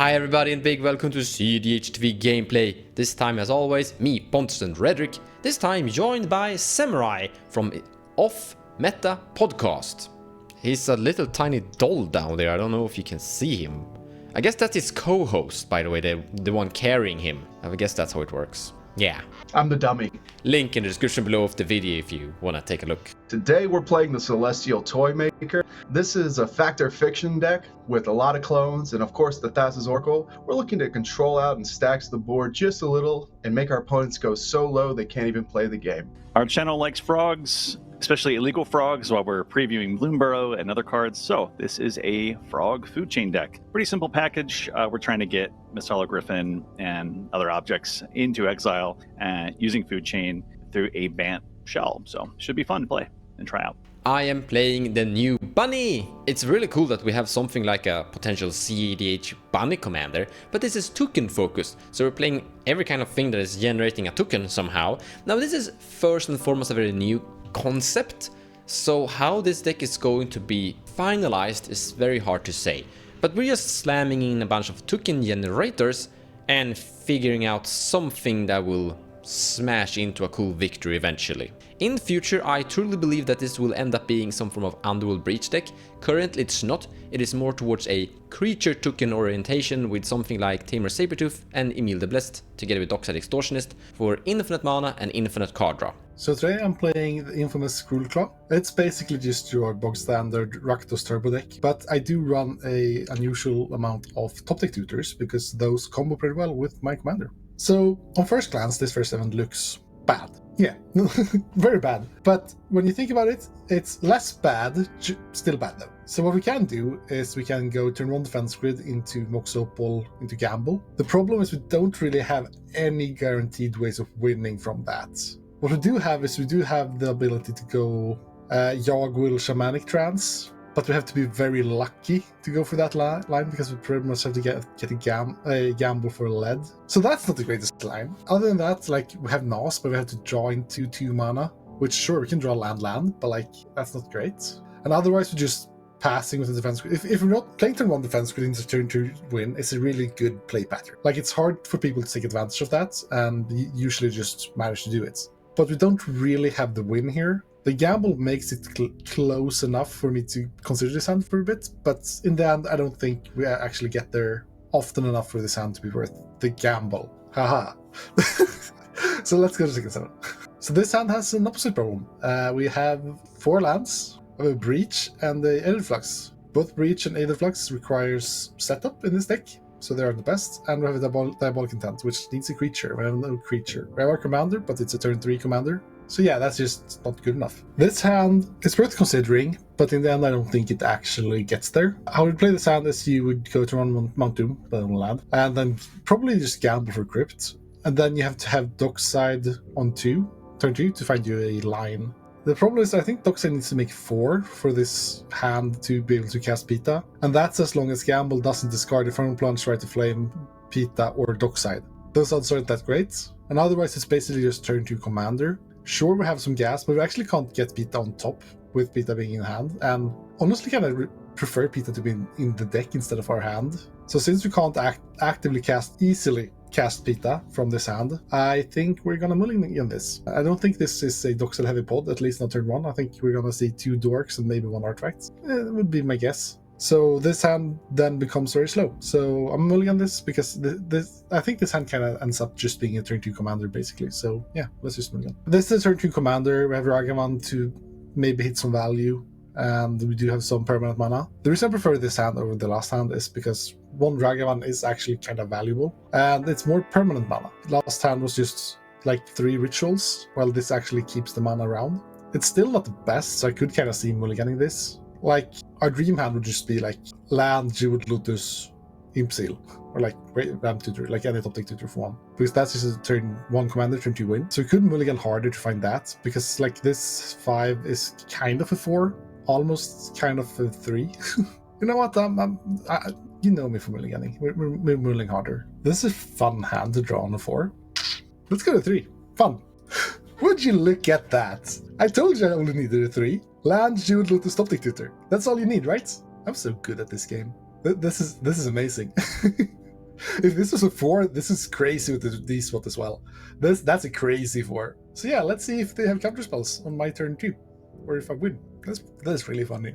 Hi everybody and big welcome to cEDH TV gameplay. This time as always, me, Pontus and Rhetoric. This time joined by Samurai from Off Meta Podcast. He's a little tiny doll down there, I don't know if you can see him. I guess that's his co-host, by the way, the one carrying him. I guess that's how it works. Yeah. I'm the dummy. Link in the description below of the video if you want to take a look. Today we're playing the Celestial Toymaker. This is a fact or fiction deck with a lot of clones and of course the Thassa's Oracle. We're looking to control out and stack the board just a little and make our opponents go so low they can't even play the game. Our channel likes frogs, especially illegal frogs, while we're previewing Bloomburrow and other cards. So this is a frog food chain deck. Pretty simple package. We're trying to get Mistala Griffin and other objects into exile using food chain through a Bant shell. So should be fun to play and try out. I am playing the new bunny. It's really cool that we have something like a potential cEDH bunny commander, but this is token focused, so we're playing every kind of thing that is generating a token somehow. Now this is first and foremost a very new concept, so how this deck is going to be finalized is very hard to say. But we're just slamming in a bunch of token generators and figuring out something that will smash into a cool victory eventually. In the future, I truly believe that this will end up being some form of Underworld Breach deck. Currently it's not, it is more towards a creature token orientation with something like Tamer Sabertooth and Emil the Blessed together with Dockside Extortionist for infinite mana and infinite card draw. So today I'm playing the Infamous Cruelclaw. It's basically just your bog standard Rakdos turbo deck, but I do run a unusual amount of top deck tutors because those combo pretty well with my commander. So on first glance, this first event looks bad. Yeah, very bad. But when you think about it, it's less bad, still bad though. So what we can do is we can go turn 1 defense grid into Mox Opal, into Gamble. The problem is we don't really have any guaranteed ways of winning from that. What we do have is we do have the ability to go Yawgwill Shamanic Trance, but we have to be very lucky to go for that line because we pretty much have to get a gamble for lead. So that's not the greatest line. Other than that, like we have Nas, but we have to draw into 2 mana, which sure we can draw land, but like that's not great. And otherwise we're just passing with the defense grid. If we're not playing turn 1 defense grid into turn 2 win, it's a really good play pattern. Like it's hard for people to take advantage of that, and usually just manage to do it. But we don't really have the win here. The gamble makes it close enough for me to consider this hand for a bit, but in the end, I don't think we actually get there often enough for this hand to be worth the gamble. Haha. So let's go to second 7. So this hand has an opposite problem. We have 4 lands, a Breach and a Aetherflux. Both Breach and Aetherflux requires setup in this deck, so they are the best. And we have a Diabolic Intent, which needs a creature. We have no creature. We have our commander, but it's a turn 3 commander. So yeah, that's just not good enough. This hand is worth considering, but in the end I don't think it actually gets there. How you play this hand is you would go to run Mount Doom, but on land, and then probably just gamble for Crypt. And then you have to have Dockside on turn 2 to find you a line. The problem is I think Dockside needs to make 4 for this hand to be able to cast Pita, and that's as long as Gamble doesn't discard the Infernal Plunge, Rite of Flame, Pita, or Dockside. Those odds aren't that great, and otherwise it's basically just turn 2 commander. Sure, we have some gas, but we actually can't get Pita on top with Pita being in hand, and honestly kind of prefer Pita to be in the deck instead of our hand. So since we can't actively easily cast Pita from this hand, I think we're gonna mulligan this. I don't think this is a Dockside heavy pod, at least not turn 1. I think we're gonna see 2 Dorks and maybe 1 Artifact. It would be my guess. So this hand then becomes very slow. So I'm mulligan this because I think this hand kind of ends up just being a turn 2 commander basically. So yeah, let's just mulligan. This is a turn 2 commander. We have Ragavan to maybe hit some value, and we do have some permanent mana. The reason I prefer this hand over the last hand is because 1 Ragavan is actually kind of valuable, and it's more permanent mana. Last hand was just like 3 rituals, while this actually keeps the mana around. It's still not the best, so I could kind of see mulliganing this. Like, our dream hand would just be like land, Jewel Lotus, Imp Seal, or like Ram Tutor, like any top deck tutor for 1. Because that's just a turn 1 commander, turn 2 win. So we could mulligan harder to find that, because like this 5 is kind of a 4, almost kind of a 3. You know what, you know me for mulliganing. We're mulliganing harder. This is a fun hand to draw on a 4. Let's go to 3. Fun. Would you look at that? I told you I only needed a 3. Land, Jewel Lotus, top deck tutor. That's all you need, right? I'm so good at this game. This is amazing. If this was a 4, this is crazy with the D-spot as well. That's a crazy 4. So yeah, let's see if they have counter spells on my turn too. Or if I win. That's really funny.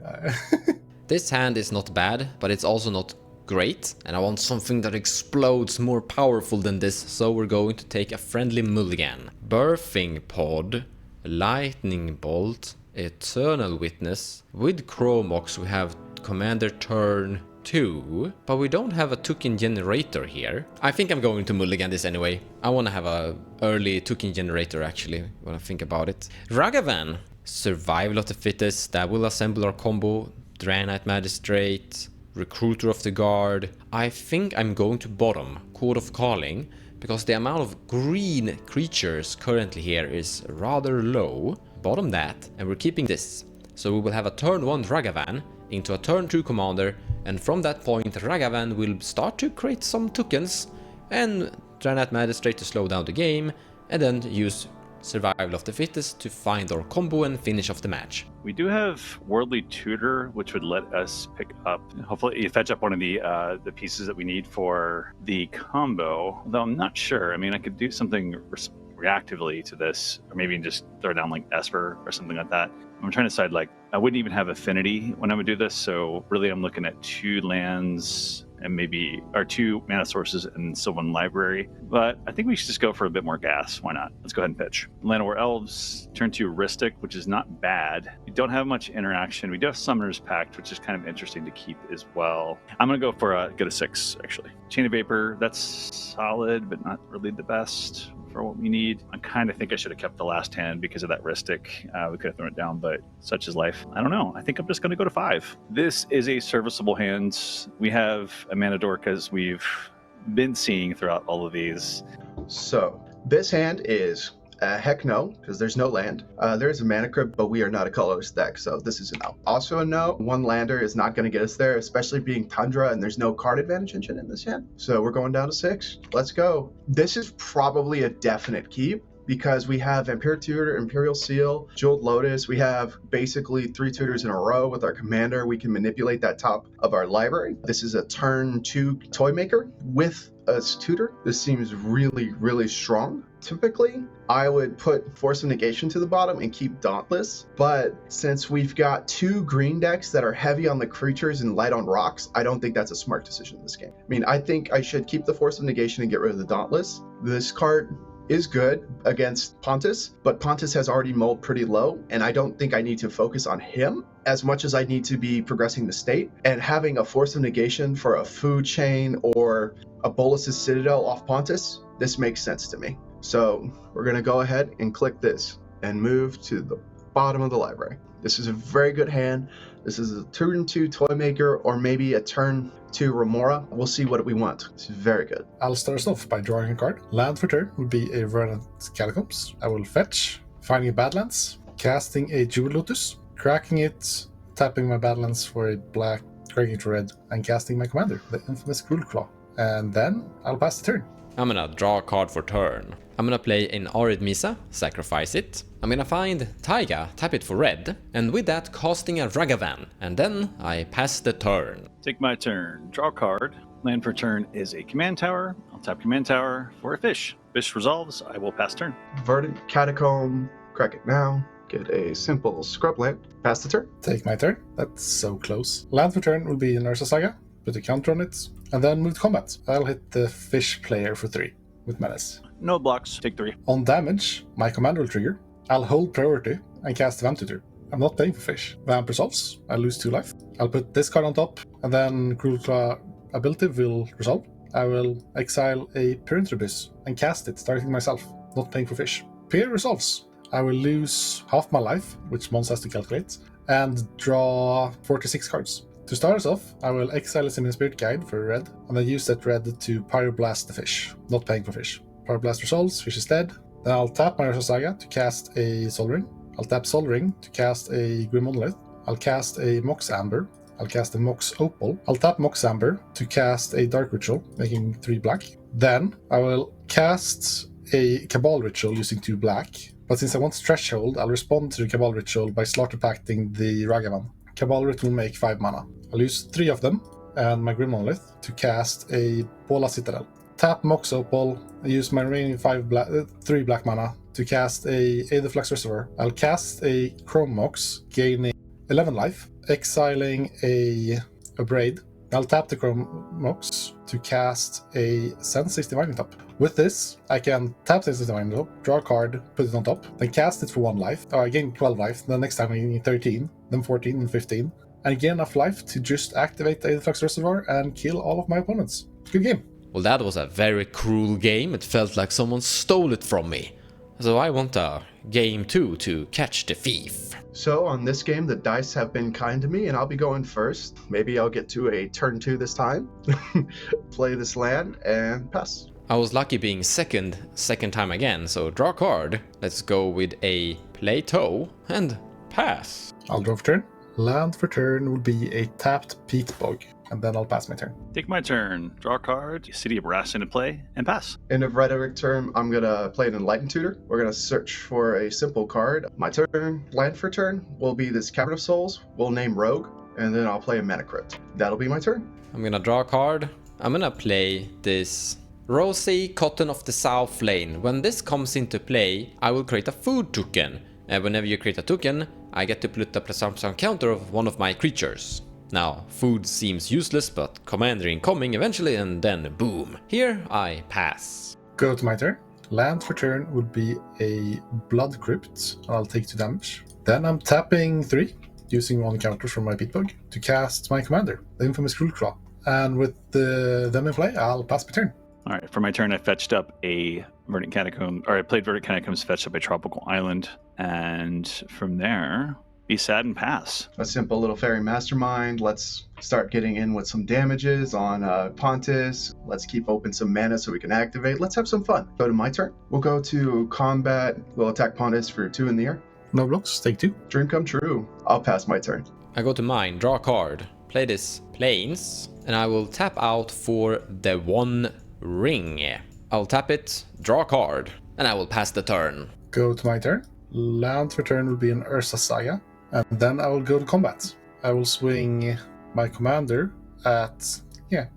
This hand is not bad, but it's also not great, and I want something that explodes more powerful than this, so we're going to take a friendly mulligan. Birthing Pod, Lightning Bolt, Eternal Witness. With Chromox we have Commander turn 2, but we don't have a token generator here. I think I'm going to mulligan this anyway. I want to have a early token generator actually, when I think about it. Ragavan, Survival of the Fittest, that will assemble our combo. Draenite Magistrate, Recruiter of the Guard. I think I'm going to bottom Code of Calling, because the amount of green creatures currently here is rather low. Bottom that, and we're keeping this. So we will have a turn 1 Ragavan into a turn 2 commander, and from that point Ragavan will start to create some tokens, and Draenite Magistrate to slow down the game, and then use Survival of the Fittest to find our combo and finish off the match. We do have Worldly Tutor, which would let us pick up, hopefully fetch up one of the pieces that we need for the combo, though I'm not sure. I mean, I could do something reactively to this, or maybe just throw down like Esper or something like that. I'm trying to decide, like, I wouldn't even have affinity when I would do this, so really I'm looking at 2 lands and maybe, or 2 mana sources and Sylvan Library, but I think we should just go for a bit more gas. Why not? Let's go ahead and pitch. Llanowar Elves, turn 2 Rhetoric, which is not bad. We don't have much interaction. We do have Summoner's Pact, which is kind of interesting to keep as well. I'm gonna go for get a 6 actually. Chain of Vapor, that's solid, but not really the best for what we need. I kind of think I should have kept the last hand because of that Rhetoric. We could have thrown it down, but such is life. I don't know. I think I'm just going to go to 5. This is a serviceable hand. We have a mana dork, as we've been seeing throughout all of these. So this hand is heck no, because there's no land. There's a mana crypt, but we are not a colorless deck, so this is a no. Also a no, 1 lander is not going to get us there, especially being Tundra, and there's no card advantage engine in this hand. So we're going down to 6. Let's go. This is probably a definite keep, because we have Imperial Tutor, Imperial Seal, Jeweled Lotus. We have basically 3 tutors in a row with our commander. We can manipulate that top of our library. This is a turn 2 Toymaker with a tutor. This seems really, really strong. Typically, I would put Force of Negation to the bottom and keep Dauntless, but since we've got 2 green decks that are heavy on the creatures and light on rocks, I don't think that's a smart decision in this game. I mean, I think I should keep the Force of Negation and get rid of the Dauntless. This card is good against Pontus, but Pontus has already mulled pretty low, and I don't think I need to focus on him as much as I need to be progressing the state. And having a Force of Negation for a Food Chain or a Bolus's Citadel off Pontus, this makes sense to me. So we're going to go ahead and click this and move to the bottom of the library. This is a very good hand. This is a turn 2 Toymaker, or maybe a turn 2 Remora. We'll see what we want. This is very good. I'll start us off by drawing a card. Land for turn would be a Verdant Catacombs. I will fetch, finding a Badlands, casting a Jewel Lotus, cracking it, tapping my Badlands for a black, cracking it red, and casting my commander, the Infamous Cruelclaw. And then I'll pass the turn. I'm gonna draw a card for turn. I'm gonna play an Arid Misa, sacrifice it. I'm gonna find Taiga, tap it for red, and with that casting a Ragavan, and then I pass the turn. Take my turn. Draw a card. Land for turn is a command tower. I'll tap command tower for a fish. Fish resolves, I will pass turn. Verdant Catacomb, crack it now. Get a simple scrub land. Pass the turn. Take my turn. That's so close. Land for turn will be an Ursa Saga. Put a counter on it, and then move to combat. I'll hit the fish player for 3 with menace. No blocks. Take 3. On damage, my commander will trigger. I'll hold priority and cast Vamp Tutor. I'm not paying for fish. Vamp resolves. I lose 2 life. I'll put this card on top, and then Cruelclaw ability will resolve. I will exile a Perintribus and cast it, starting myself, not paying for fish. Peer resolves. I will lose half my life, which Mons has to calculate, and draw 46 cards. To start us off, I will exile a Simian Spirit Guide for red, and then use that red to Pyroblast the fish, not paying for fish. Pyroblast resolves, fish is dead. Then I'll tap my Ursa Saga to cast a Sol Ring. I'll tap Sol Ring to cast a Grim Monolith. I'll cast a Mox Amber. I'll cast a Mox Opal. I'll tap Mox Amber to cast a Dark Ritual, making 3 black. Then I will cast a Cabal Ritual using 2 black. But since I want Threshold, I'll respond to the Cabal Ritual by Slaughter Pacting the Ragavan. Cabal Ritual will make 5 mana. I'll use 3 of them, and my Grim Monolith to cast a Bola Citadel. Tap Mox Opal, I use my remaining 3 black mana to cast a Aetherflux Reservoir. I'll cast a Chrome Mox, gaining 11 life, exiling a Braid. I'll tap the Chrome Mox to cast a Sense Divining Top. With this, I can tap Sense Divining Top, draw a card, put it on top, then cast it for 1 life. I gain 12 life, the next time I gain 13, then 14 and 15. And gain enough life to just activate the Aetherflux Reservoir and kill all of my opponents. Good game. Well, that was a very cruel game. It felt like someone stole it from me. So I want a game 2 to catch the thief. So on this game, the dice have been kind to me, and I'll be going first. Maybe I'll get to a turn 2 this time. Play this land and pass. I was lucky being second time again, so draw a card. Let's go with a play toe and pass. I'll draw for turn. Land for turn will be a tapped Peat Bog, and then I'll pass my turn. Take my turn. Draw a card. City of Brass into play and pass. End of Rhetoric turn, I'm going to play an Enlightened Tutor. We're going to search for a simple card. My turn, land for turn, will be this Cavern of Souls. We'll name Rogue, and then I'll play a Mana Crypt. That'll be my turn. I'm gonna draw a card. I'm gonna play this Rosy Cotton of the South Lane. When this comes into play, I will create a food token. And whenever you create a token, I get to put the +1/+1 counter of one of my creatures. Now, food seems useless, but commander incoming eventually, and then boom. Here, I pass. Go to my turn. Land for turn would be a Blood Crypt. I'll take 2 damage. Then I'm tapping 3, using 1 counter from my Peat Bog to cast my commander, the Infamous Cruelclaw. And with them in play, I'll pass my turn. All right, for my turn, I fetched up a Verdant Catacomb, or I played Verdant Catacombs, fetched up a Tropical Island, and from there, be sad and pass. A simple little fairy mastermind. Let's start getting in with some damages on Pontus. Let's keep open some mana so we can activate. Let's have some fun. Go to my turn. We'll go to combat. We'll attack Pontus for 2 in the air. No blocks, take 2. Dream come true. I'll pass my turn. I go to mine, draw a card, play this Plains, and I will tap out for the 1 ring. I'll tap it, draw a card, and I will pass the turn. Go to my turn. Land for turn will be an Ursa Saga, and then I will go to combat. I will swing my commander at,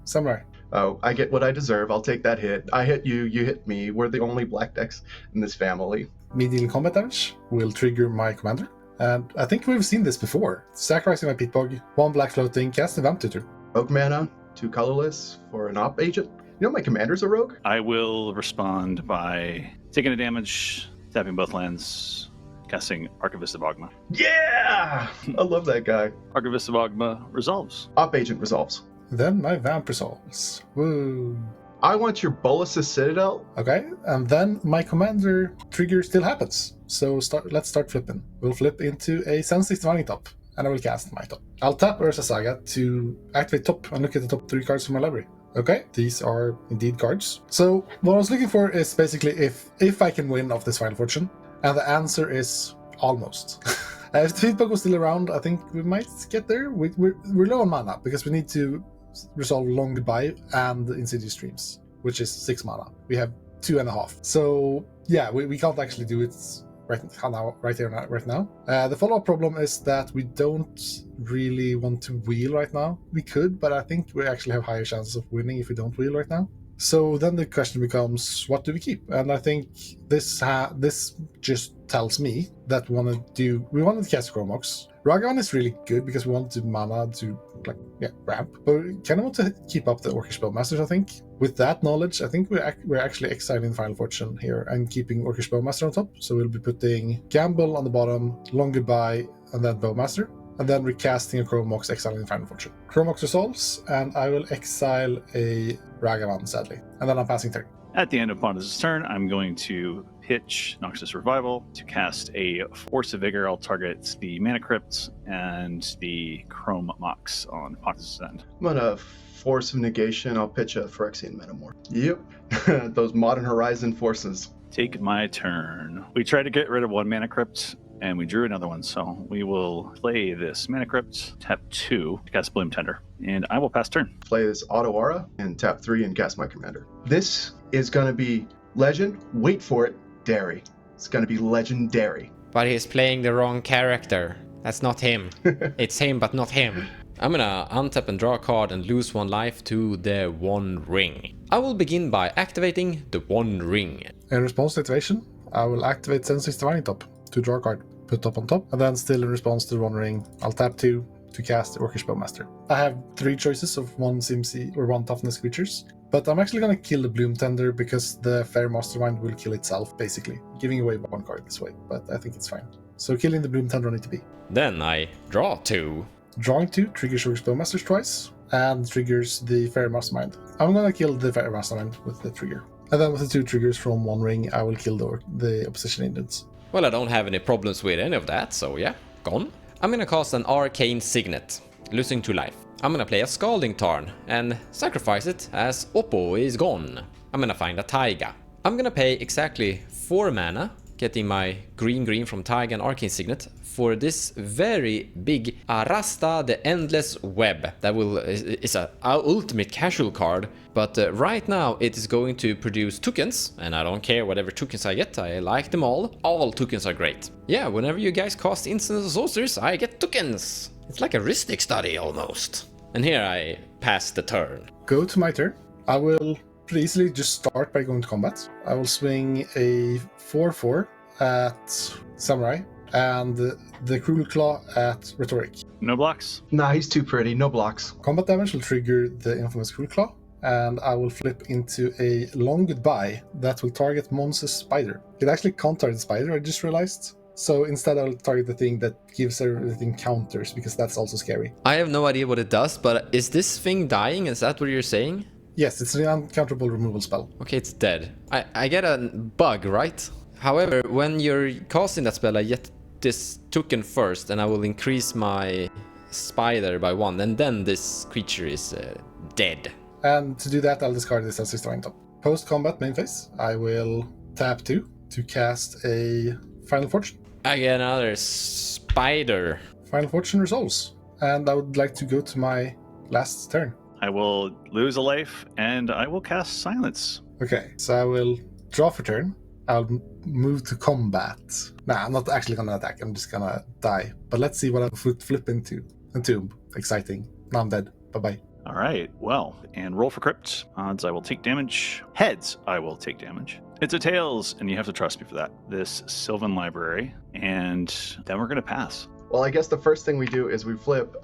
Samurai. Oh, I get what I deserve. I'll take that hit. I hit you, you hit me. We're the only black decks in this family. Me dealing combat damage will trigger my commander. And I think we've seen this before. Sacrificing my Peat Bog, 1 black floating, cast a Vamp Tutor. Oak mana, 2 colorless for an op agent. You know my commander's a rogue? I will respond by taking a damage, tapping both lands, casting Archivist of Ogma. Yeah! I love that guy. Archivist of Ogma resolves. Op agent resolves. Then my Vamp resolves. Woo. I want your Bolas's Citadel. Okay, and then my commander trigger still happens. So let's start flipping. We'll flip into a Sense Divining Top, and I will cast my top. I'll tap Ursa Saga to activate top and look at the top 3 cards from my library. Okay, these are indeed cards. So what I was looking for is basically if I can win off this Final Fortune, and the answer is almost. If the feedback was still around, I think we might get there. We're low on mana because we need to resolve Long Goodbye and Insidious Streams, which is 6 mana. We have 2.5. So yeah, we can't actually do it right now. The follow-up problem is that we don't really want to wheel right now. We could, but I think we actually have higher chances of winning if we don't wheel right now. So then the question becomes, what do we keep? And I think this just tells me that we wanted to cast Chrome Mox. Ragavan is really good because we wanted mana to ramp, but we kind of want to keep up the Orcish Bowmasters. I think with that knowledge, I think we're actually exiling Final Fortune here and keeping Orcish Bowmaster on top. So we'll be putting Gamble on the bottom, Long Goodbye, and then Bowmaster, and then recasting a Chrome Mox, exiling Final Fortune. Chrome Mox resolves, and I will exile a Ragavan, sadly, and then I'm passing turn. At the end of Pontus' turn, I'm going to pitch Noxus Revival to cast a Force of Vigor. I'll target the Mana Crypt and the Chrome Mox on Pontus' end. I'm gonna Force of Negation. I'll pitch a Phyrexian Metamorph. Yep, those Modern Horizon forces. Take my turn. We tried to get rid of 1 Mana Crypt, and we drew another one, so we will play this Mana Crypt, tap 2 to cast Bloom Tender, and I will pass turn. Play this Auto Aura and tap 3 and cast my commander. This is gonna be legend. Wait for it, Dairy. It's gonna be legendary. But he's playing the wrong character. That's not him. It's him, but not him. I'm gonna untap and draw a card and lose 1 life to the One Ring. I will begin by activating the One Ring. In response to activation, I will activate Sensei's Divining Top to draw a card, put top on top, and then still in response to the One Ring, I'll tap 2 to cast the Orcish Bowmaster. I have 3 choices of 1 CMC or 1 toughness creatures, but I'm actually gonna kill the Bloom Tender because the Fair Mastermind will kill itself, basically, giving away 1 card this way, but I think it's fine. So killing the Bloom Tender on ETB. Then I draw 2. Drawing 2 triggers Orcish Bowmasters twice, and triggers the Fair Mastermind. I'm gonna kill the Fair Mastermind with the trigger. And then with the 2 triggers from One Ring, I will kill the opposition Indians. Well, I don't have any problems with any of that, so yeah, gone. I'm gonna cast an Arcane Signet, losing 2 life. I'm gonna play a Scalding Tarn and sacrifice it as Oppo is gone. I'm gonna find a Taiga. I'm gonna pay exactly 4 mana, getting my green from Taiga and Arcane Signet for this very big Arasta the Endless Web. That is a ultimate casual card, but right now it is going to produce tokens, and I don't care whatever tokens I get, I like them all. All tokens are great. Yeah, whenever you guys cast instants or sorcerers, I get tokens. It's like a Rhetoric study almost. And here I pass the turn. Go to my turn. I will pretty easily just start by going to combat. I will swing a 4/4 at Samurai and the Cruelclaw at Rhetoric. No blocks. Nah, he's too pretty. No blocks. Combat damage will trigger the Infamous Cruelclaw, and I will flip into a Long Goodbye that will target Mons' spider. It actually can't target the spider, I just realized. So instead I'll target the thing that gives everything counters, because that's also scary. I have no idea what it does, but is this thing dying? Is that what you're saying? Yes, it's an uncounterable removal spell. Okay, it's dead. I get a bug, right? However, when you're casting that spell, I get this token first, and I will increase my spider by 1, and then this creature is dead. And to do that, I'll discard this as Divining Top. Post-combat main phase, I will tap 2 to cast a Final Fortune. I get another spider. Final Fortune resolves, and I would like to go to my last turn. I will lose a life, and I will cast Silence. Okay, so I will draw for turn. I'll move to combat. Nah, I'm not actually gonna attack. I'm just gonna die. But let's see what I flip into. Entomb. Exciting. Now I'm dead. Bye-bye. All right, well, and roll for crypt. Odds, I will take damage. Heads, I will take damage. It's a tails, and you have to trust me for that. This Sylvan Library, and then we're going to pass. Well, I guess the first thing we do is we flip.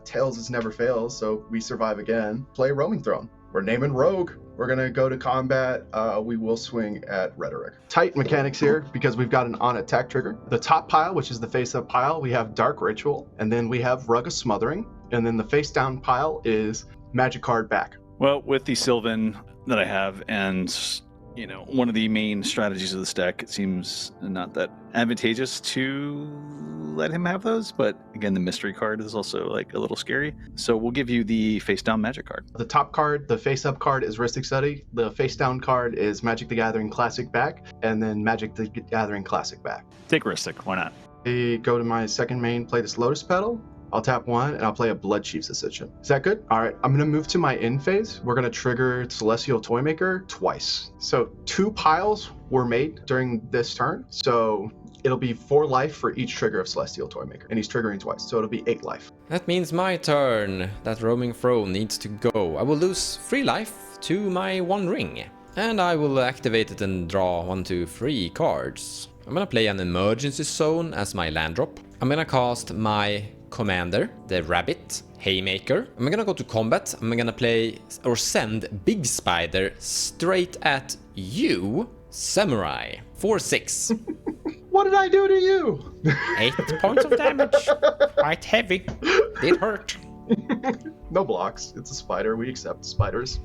Tails is never fails, so we survive again. Play Roaming Throne. We're naming Rogue. We're going to go to combat. We will swing at Rhetoric. Tight mechanics here because we've got an on-attack trigger. The top pile, which is the face-up pile, we have Dark Ritual, and then we have Rug of Smothering, and then the face-down pile is Magic Card Back. Well, with the Sylvan that I have, and you know, one of the main strategies of this deck, it seems not that advantageous to let him have those, but again, the mystery card is also like a little scary. So we'll give you the face down magic card. The top card, the face up card is Rhystic Study. The face down card is Magic the Gathering Classic Back, and then Magic the Gathering Classic Back. Take Rhystic, why not? I go to my second main, play this Lotus Petal. I'll tap 1 and I'll play a Blood Chief's Ascension. Is that good? All right, I'm gonna move to my end phase. We're gonna trigger Celestial Toymaker twice. So 2 piles were made during this turn. So it'll be 4 life for each trigger of Celestial Toymaker, and he's triggering twice. So it'll be 8 life. That means my turn. That roaming throne needs to go. I will lose 3 life to my One Ring. And I will activate it and draw 1, 2, 3 cards. I'm gonna play an Emergency Zone as my land drop. I'm gonna cast my commander, the Rabbit, Haymaker. I'm gonna go to combat. I'm gonna play or send Big Spider straight at you, Samurai. 4/6. What did I do to you? 8 points of damage. Quite heavy. Did hurt. No blocks. It's a spider. We accept spiders.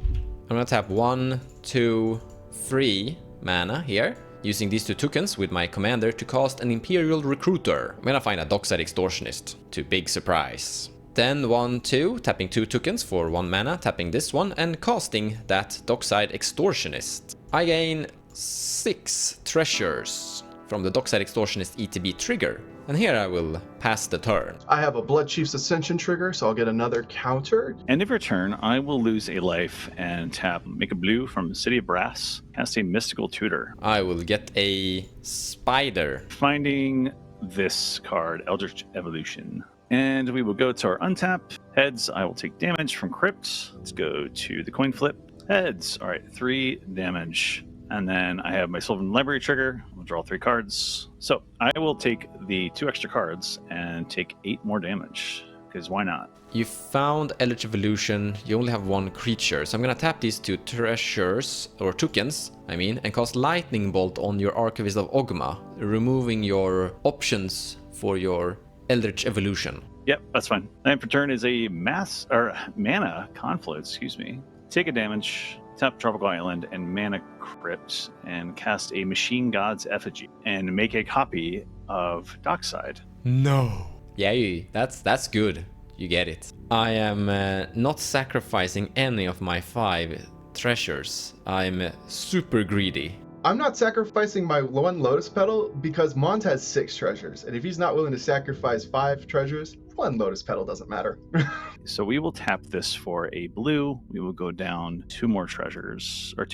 I'm gonna tap 1, 2, 3 mana here, using these 2 tokens with my commander to cast an Imperial Recruiter. I'm gonna find a Dockside Extortionist, to big surprise. Then 1, 2, tapping 2 tokens for 1 mana, tapping this one, and casting that Dockside Extortionist. I gain 6 treasures from the Dockside Extortionist ETB trigger. And here I will pass the turn. I have a Blood Chief's Ascension trigger, so I'll get another counter. End of your turn, I will lose a life and tap make a blue from City of Brass. Cast a Mystical Tutor. I will get a spider. Finding this card, Eldritch Evolution. And we will go to our untap. Heads, I will take damage from Crypt. Let's go to the coin flip. Heads. All right, 3 damage. And then I have my Sylvan Library trigger. I'll draw 3 cards. So I will take the 2 extra cards and take 8 more damage. Because why not? You found Eldritch Evolution. You only have 1 creature. So I'm gonna tap these 2 treasures, or tokens, and cast Lightning Bolt on your Archivist of Ogma, removing your options for your Eldritch Evolution. Yep, that's fine. And for turn is a mana confluence, Take a damage, tap Tropical Island and Mana Crypt, and cast a Machine God's Effigy, and make a copy of Dockside. No. Yeah, that's good. You get it. I am not sacrificing any of my 5 treasures. I'm super greedy. I'm not sacrificing my 1 Lotus Petal because Mont has 6 treasures, and if he's not willing to sacrifice 5 treasures, 1 Lotus Petal doesn't matter. So we will tap this for a blue. We will go down 2 treasures, Go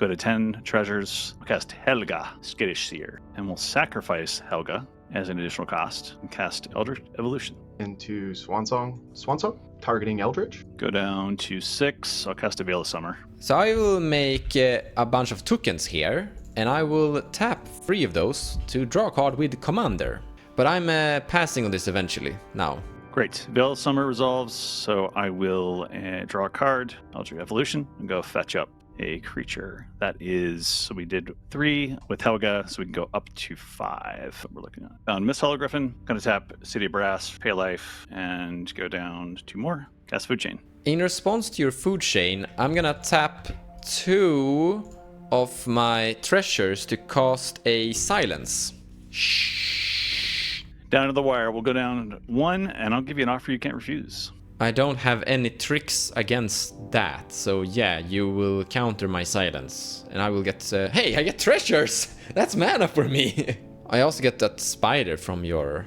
to 10 treasures. We'll cast Helga, Skittish Seer, and we'll sacrifice Helga as an additional cost and cast Eldritch Evolution. Into Swansong, targeting Eldritch. Go down to 6. I'll cast a Veil of Summer. So I will make a bunch of tokens here, and I will tap 3 of those to draw a card with Commander. But I'm passing on this eventually, now. Great. Veil of Summer resolves, so I will draw a card, Eldritch Evolution, and go fetch up a creature. That is, so we did 3 with Helga, so we can go up to 5. We're looking at. Found Miss Hologriffin. Gonna tap City of Brass, pay life, and go down 2 more. Cast Food Chain. In response to your food chain, I'm gonna tap 2 of my treasures to cast a Silence. Shh. Down to the wire. We'll go down 1, and I'll give you an offer you can't refuse. I don't have any tricks against that, so yeah, you will counter my silence. And I will get... hey, I get treasures! That's mana for me! I also get that spider from your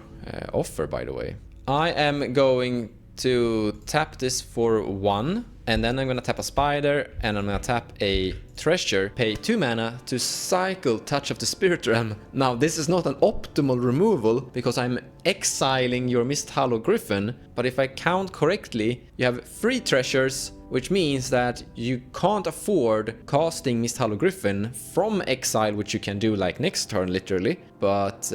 offer, by the way. I am going to tap this for 1, and then I'm gonna tap a spider, and I'm gonna tap a treasure, pay 2 mana to cycle Touch of the Spirit Realm. Now, this is not an optimal removal, because I'm exiling your Mist Hollow Griffin, but if I count correctly, you have 3 treasures, which means that you can't afford casting Mist Hollow Griffin from exile, which you can do like next turn, literally, but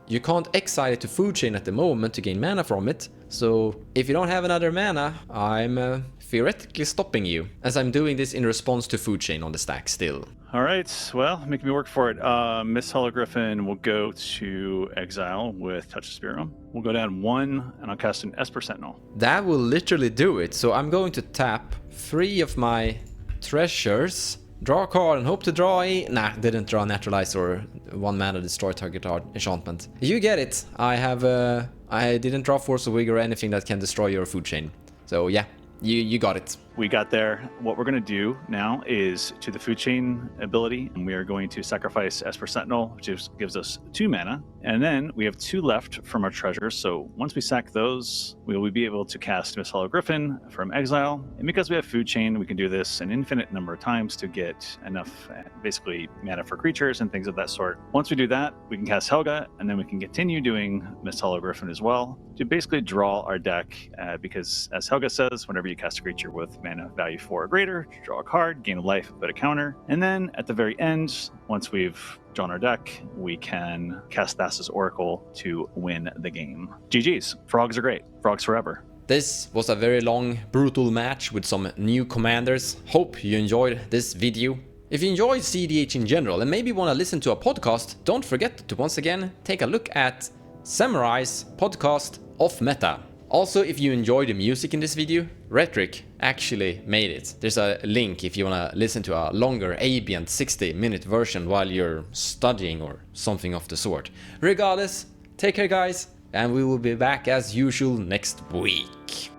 you can't exile it to Food Chain at the moment to gain mana from it. So if you don't have another mana, I'm theoretically stopping you, as I'm doing this in response to Food Chain on the stack still. All right, well, make me work for it. Miss Hologriffin will go to exile with Touch of Spirit Realm. We'll go down 1, and I'll cast an Esper Sentinel. That will literally do it. So I'm going to tap 3 of my treasures, draw a card, and hope to draw a... Nah, didn't draw Naturalize or 1 mana destroy target enchantment. You get it. I didn't draw Force of Vigor or anything that can destroy your Food Chain. So yeah, you got it. We got there. What we're going to do now is to the Food Chain ability, and we are going to sacrifice Esper Sentinel, which gives us 2 mana. And then we have 2 left from our treasures. So once we sack those, we will be able to cast Miss Hologriffin from exile. And because we have Food Chain, we can do this an infinite number of times to get enough, basically, mana for creatures and things of that sort. Once we do that, we can cast Helga, and then we can continue doing Miss Hologriffin as well to basically draw our deck. Because as Helga says, whenever you cast a creature with mana value 4 or greater, draw a card, gain a life, put a counter. And then at the very end, once we've drawn our deck, we can cast Thassa's Oracle to win the game. GG's. Frogs are great. Frogs forever. This was a very long, brutal match with some new commanders. Hope you enjoyed this video. If you enjoyed cEDH in general and maybe want to listen to a podcast, don't forget to once again take a look at Samurai's podcast Off Meta. Also, if you enjoyed the music in this video, Rhetoric actually made it. There's a link if you want to listen to a longer ambient 60-minute version while you're studying or something of the sort. Regardless, take care guys, and we will be back as usual next week.